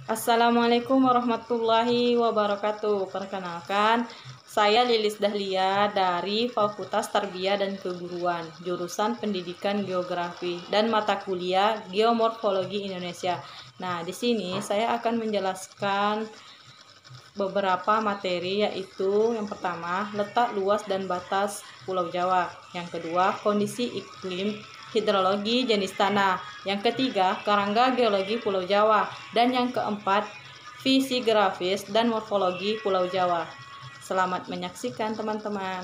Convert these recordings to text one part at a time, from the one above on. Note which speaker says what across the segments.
Speaker 1: Assalamualaikum warahmatullahi wabarakatuh. Perkenalkan, saya Lilis Dahlia dari Fakultas Tarbiyah dan Keguruan, jurusan Pendidikan Geografi dan mata kuliah Geomorfologi Indonesia. Nah, di sini saya akan menjelaskan beberapa materi, yaitu yang pertama, letak luas dan batas Pulau Jawa. Yang kedua, kondisi iklim hidrologi jenis tanah. Yang ketiga, kerangka geologi Pulau Jawa. Dan yang keempat, fisiografis dan morfologi Pulau Jawa. Selamat menyaksikan teman-teman.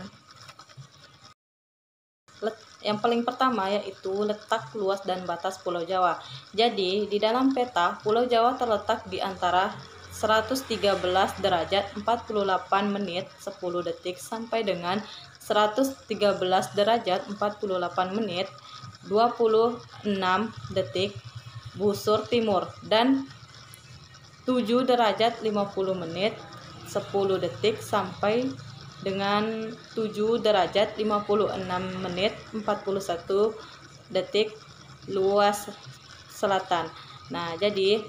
Speaker 1: Yang paling pertama yaitu letak luas dan batas Pulau Jawa. Jadi, di dalam peta, Pulau Jawa terletak di antara 113 derajat 48 menit 10 detik sampai dengan 113 derajat 48 menit 26 detik busur timur dan 7 derajat 50 menit 10 detik sampai dengan 7 derajat 56 menit 41 detik luas selatan. Nah, jadi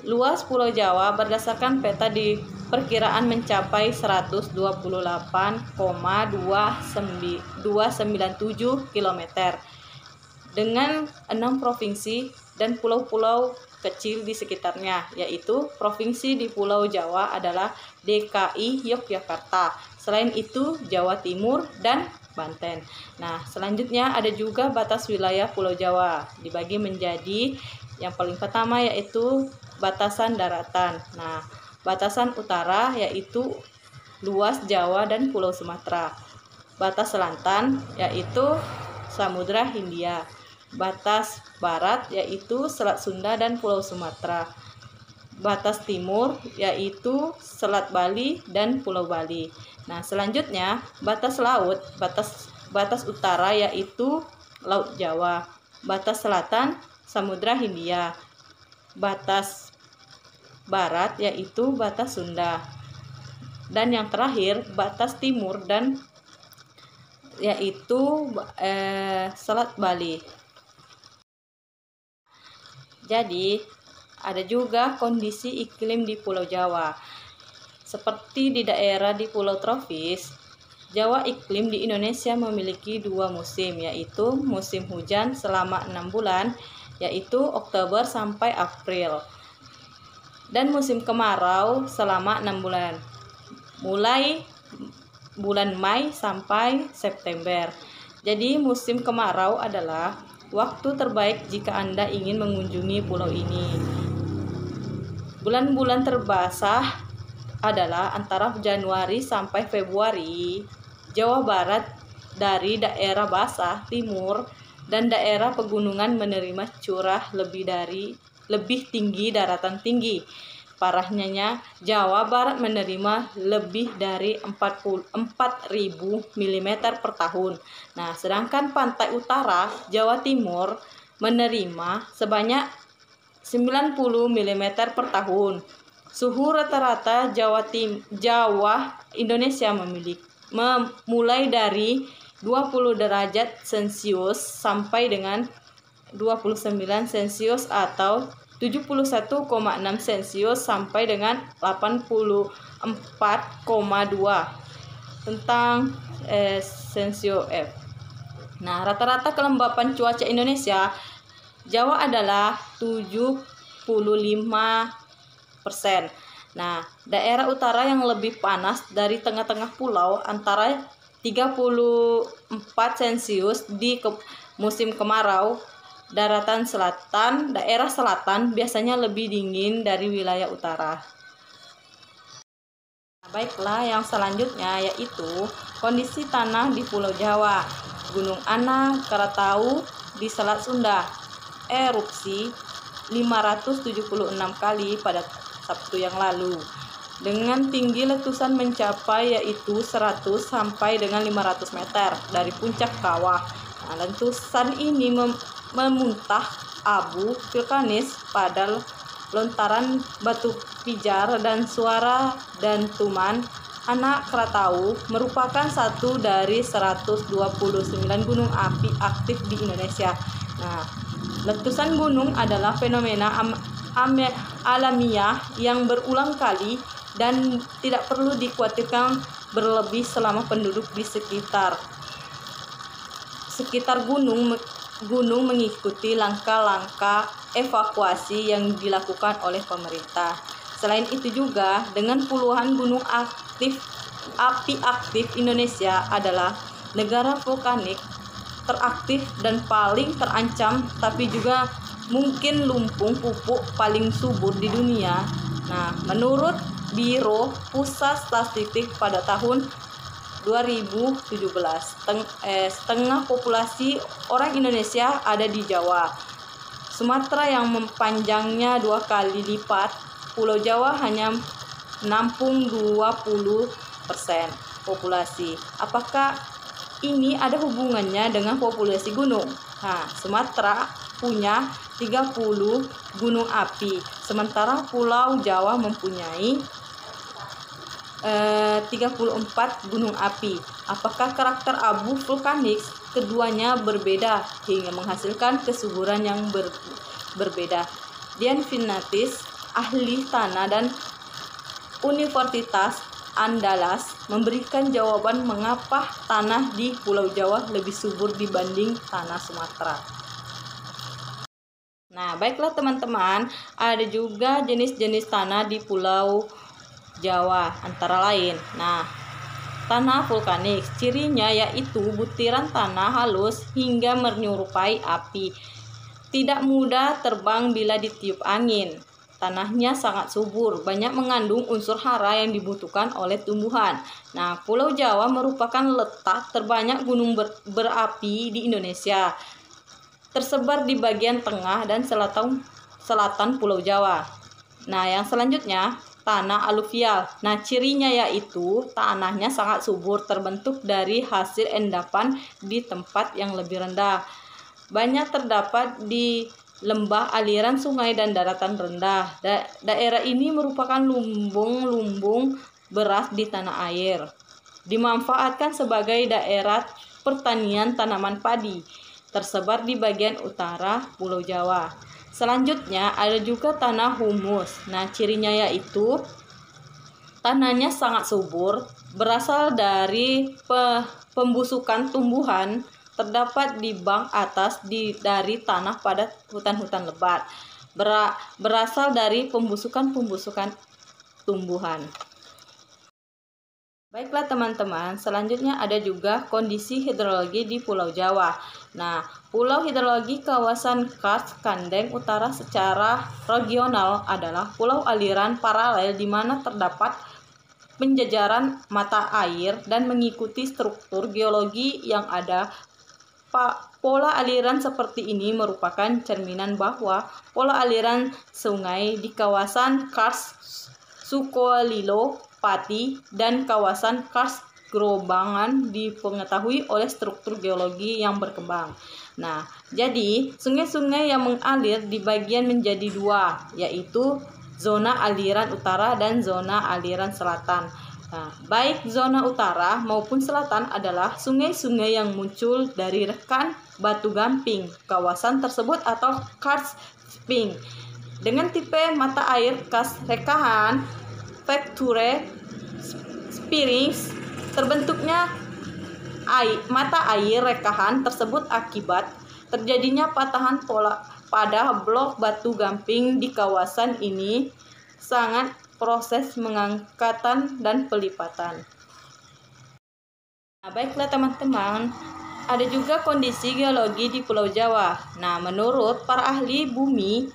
Speaker 1: luas Pulau Jawa berdasarkan peta diperkiraan mencapai 128,297 km dengan 6 provinsi dan pulau-pulau kecil di sekitarnya, yaitu provinsi di Pulau Jawa adalah DKI Yogyakarta. Selain itu, Jawa Timur dan Banten. Nah, selanjutnya ada juga batas wilayah Pulau Jawa, dibagi menjadi yang paling pertama yaitu batasan daratan. Nah, batasan utara yaitu luas Jawa dan Pulau Sumatera. Batas selatan yaitu Samudra Hindia. Batas barat yaitu Selat Sunda dan Pulau Sumatera. Batas timur yaitu Selat Bali dan Pulau Bali. Nah, selanjutnya batas laut, batas utara yaitu Laut Jawa. Batas selatan Samudra Hindia. Batas barat yaitu batas Sunda. Dan yang terakhir batas timur dan yaitu Selat Bali. Jadi, ada juga kondisi iklim di Pulau Jawa. Seperti di daerah di Pulau Tropis, Jawa iklim di Indonesia memiliki 2 musim, yaitu musim hujan selama 6 bulan, yaitu Oktober sampai April, dan musim kemarau selama 6 bulan, mulai bulan Mei sampai September. Jadi musim kemarau adalah waktu terbaik jika Anda ingin mengunjungi pulau ini. Bulan-bulan terbasah adalah antara Januari sampai Februari. Jawa Barat dari daerah basah timur dan daerah pegunungan menerima curah lebih tinggi daratan tinggi. Parahnya, Jawa Barat menerima lebih dari 4.000 mm per tahun. Nah, sedangkan pantai utara Jawa Timur menerima sebanyak 90 mm per tahun. Suhu rata-rata Jawa Indonesia mulai dari 20 derajat Celcius sampai dengan 29 Celcius atau 71,6 Celcius sampai dengan 84,2 tentang Celsius F. Nah, rata-rata kelembapan cuaca Indonesia Jawa adalah 75%. Nah, daerah utara yang lebih panas dari tengah-tengah pulau antara 34 Celcius di musim kemarau. Daratan selatan, daerah selatan biasanya lebih dingin dari wilayah utara. Baiklah, yang selanjutnya yaitu kondisi tanah di Pulau Jawa. Gunung Anak Krakatau di Selat Sunda erupsi 576 kali pada Sabtu yang lalu, dengan tinggi letusan mencapai yaitu 100 sampai dengan 500 meter dari puncak kawah. Nah, letusan ini memuntah abu vulkanis pada lontaran batu pijar dan suara dentuman. Anak Krakatau merupakan satu dari 129 gunung api aktif di Indonesia. Nah, letusan gunung adalah fenomena alamiah yang berulang kali dan tidak perlu dikhawatirkan berlebih selama penduduk di sekitar gunung mengikuti langkah-langkah evakuasi yang dilakukan oleh pemerintah. Selain itu juga, dengan puluhan gunung api aktif, Indonesia adalah negara vulkanik teraktif dan paling terancam, tapi juga mungkin lumpung pupuk paling subur di dunia. Nah, menurut Biro Pusat Statistik pada tahun 2017, setengah populasi orang Indonesia ada di Jawa. Sumatera yang panjangnya 2 kali lipat Pulau Jawa hanya menampung 20% populasi. Apakah ini ada hubungannya dengan populasi gunung? Nah, Sumatera punya 30 gunung api, sementara Pulau Jawa mempunyai 34 gunung api. Apakah karakter abu vulkanik keduanya berbeda hingga menghasilkan kesuburan yang berbeda? Dian Finatis, ahli tanah dan Universitas Andalas, memberikan jawaban mengapa tanah di Pulau Jawa lebih subur dibanding tanah Sumatera. Nah, baiklah teman-teman, ada juga jenis-jenis tanah di Pulau Jawa antara lain. Nah, tanah vulkanik, cirinya yaitu butiran tanah halus hingga menyerupai api. Tidak mudah terbang bila ditiup angin. Tanahnya sangat subur, banyak mengandung unsur hara yang dibutuhkan oleh tumbuhan. Nah, Pulau Jawa merupakan letak terbanyak gunung berapi di Indonesia, tersebar di bagian tengah dan selatan Pulau Jawa. Nah, yang selanjutnya, tanah aluvial. Nah, cirinya yaitu tanahnya sangat subur, terbentuk dari hasil endapan di tempat yang lebih rendah. Banyak terdapat di lembah, aliran sungai, dan daratan rendah. Daerah ini merupakan lumbung beras di tanah air. Dimanfaatkan sebagai daerah pertanian tanaman padi, tersebar di bagian utara Pulau Jawa. Selanjutnya ada juga tanah humus. Nah, cirinya yaitu tanahnya sangat subur, berasal dari pembusukan tumbuhan, terdapat di bank atas dari tanah pada hutan-hutan lebat, berasal dari pembusukan tumbuhan. Baiklah teman-teman, selanjutnya ada juga kondisi hidrologi di Pulau Jawa. Nah, pulau hidrologi kawasan Kars Kandeng Utara secara regional adalah pulau aliran paralel di mana terdapat penjajaran mata air dan mengikuti struktur geologi yang ada. Pola aliran seperti ini merupakan cerminan bahwa pola aliran sungai di kawasan Kars Sukolilo, Pati, dan kawasan Kars Grobangan dipengaruhi oleh struktur geologi yang berkembang. Nah, jadi sungai-sungai yang mengalir di bagian menjadi dua, yaitu zona aliran utara dan zona aliran selatan. Nah, baik zona utara maupun selatan adalah sungai-sungai yang muncul dari rekan batu gamping kawasan tersebut atau karst spring dengan tipe mata air kas rekahan fracture springs. Terbentuknya mata air rekahan tersebut akibat terjadinya patahan pada blok batu gamping di kawasan ini sangat proses mengangkatan dan pelipatan. Nah, baiklah teman-teman, ada juga kondisi geologi di Pulau Jawa. Nah, menurut para ahli bumi,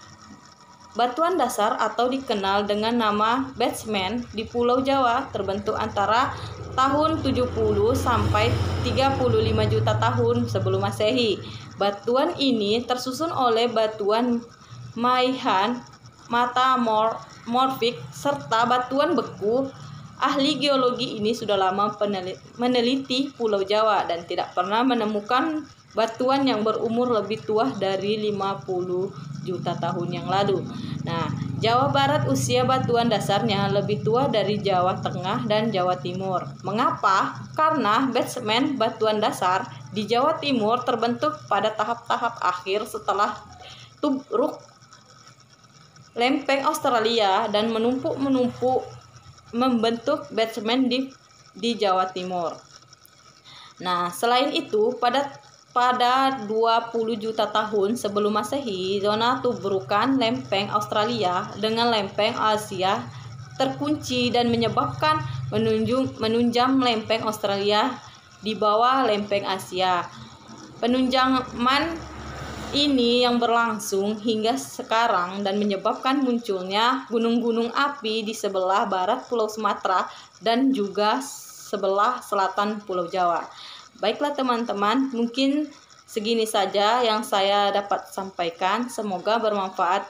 Speaker 1: batuan dasar atau dikenal dengan nama basement di Pulau Jawa terbentuk antara tahun 70 sampai 35 juta tahun sebelum Masehi. Batuan ini tersusun oleh batuan maihan, metamorfik, serta batuan beku. Ahli geologi ini sudah lama meneliti Pulau Jawa dan tidak pernah menemukan batuan yang berumur lebih tua dari 50 juta tahun yang lalu. Nah, Jawa Barat usia batuan dasarnya lebih tua dari Jawa Tengah dan Jawa Timur. Mengapa? Karena basement batuan dasar di Jawa Timur terbentuk pada tahap-tahap akhir setelah tubruk lempeng Australia dan menumpuk-menumpuk membentuk basement di Jawa Timur. Nah, selain itu pada 20 juta tahun sebelum Masehi, zona tubrukan lempeng Australia dengan lempeng Asia terkunci dan menyebabkan menunjam lempeng Australia di bawah lempeng Asia. Penunjaman ini yang berlangsung hingga sekarang dan menyebabkan munculnya gunung-gunung api di sebelah barat Pulau Sumatera dan juga sebelah selatan Pulau Jawa. Baiklah teman-teman, mungkin segini saja yang saya dapat sampaikan. Semoga bermanfaat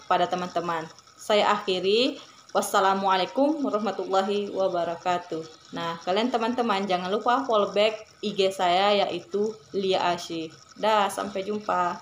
Speaker 1: kepada teman-teman. Saya akhiri. Wassalamualaikum warahmatullahi wabarakatuh. Nah, kalian teman-teman jangan lupa follow back IG saya yaitu Lia Asyik. Dah, sampai jumpa.